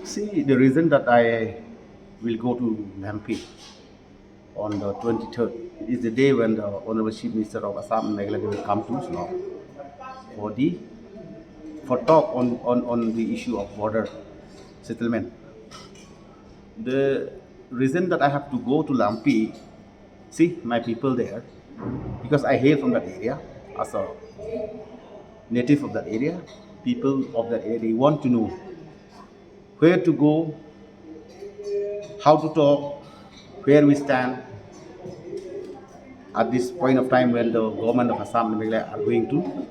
See, the reason that I will go to Langpih on the 23rd is the day when the Honorable Chief Minister of Assam and Meghalaya will come to Shillong for talk on the issue of border settlement. The reason that I have to go to Langpih, see my people there, because I hail from that area as a native of that area, people of that area want to know where to go, how to talk, where we stand at this point of time when the government of Assam and Meghalaya are going to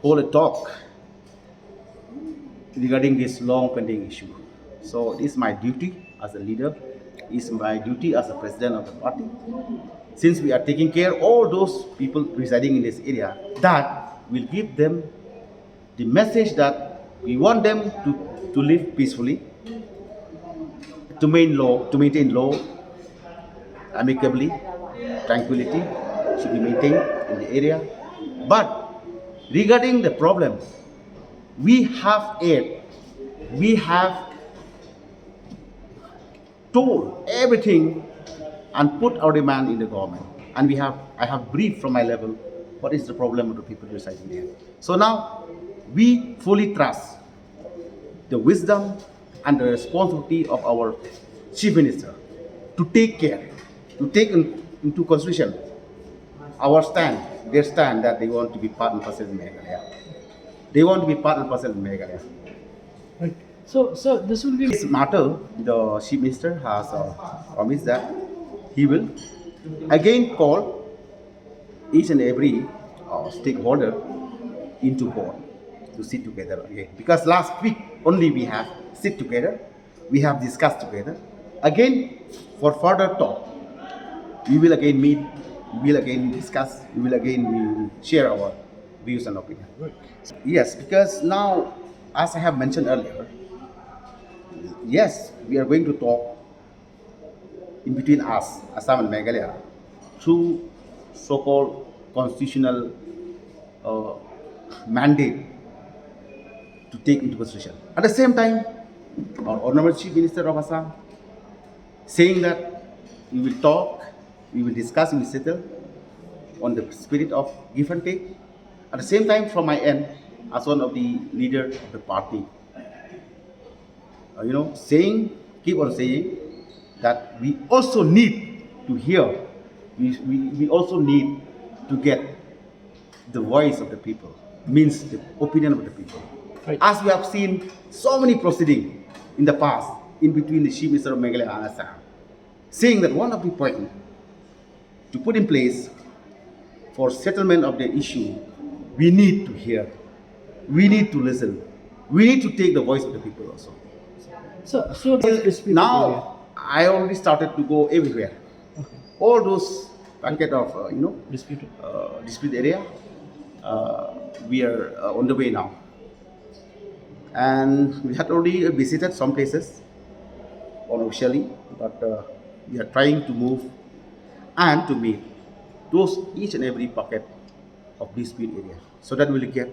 hold a talk regarding this long pending issue. So it is my duty as a leader, it is my duty as a president of the party, since we are taking care of all those people residing in this area, that will give them the message that we want them to live peacefully, to maintain law amicably, tranquility should be maintained in the area. But regarding the problems, we have told everything and put our demand in the government. And I have briefed from my level what is the problem of the people residing there. So now we fully trust the wisdom and the responsibility of our Chief Minister to take care, to take into consideration their stand that they want to be part and parcel in Meghalaya. They want to be part and parcel in Meghalaya. Right. So this will be This matter, the Chief Minister has promised that he will again call each and every stakeholder into board to sit together again. Because last week only we have sit together, we have discussed together. Again, for further talk, we will again meet, we will again discuss, we will share our views and opinions. Right. Yes, because now, as I have mentioned earlier, yes, we are going to talk in between us, Assam and Meghalaya, through so-called constitutional mandate to take into consideration. At the same time, our Honorable Chief Minister of Assam saying that we will talk, we will discuss, we will settle on the spirit of give and take. At the same time, from my end, as one of the leaders of the party, keep on saying that we also need to hear, we also need to get the voice of the people, means the opinion of the people. Right. As we have seen so many proceedings in the past in between the Chief Minister of Meghalaya and Assam, saying that one of the points to put in place for settlement of the issue, we need to hear, we need to listen, we need to take the voice of the people also. So this dispute Now, I already started to go everywhere. Okay. All those packet of, Dispute. dispute area, we are on the way now. And we had already visited some places unofficially, but we are trying to move and to meet each and every pocket of dispute area, so that we will get,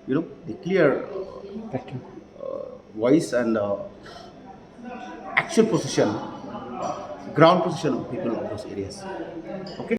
the clear voice and actual position, ground position of people of those areas. Okay.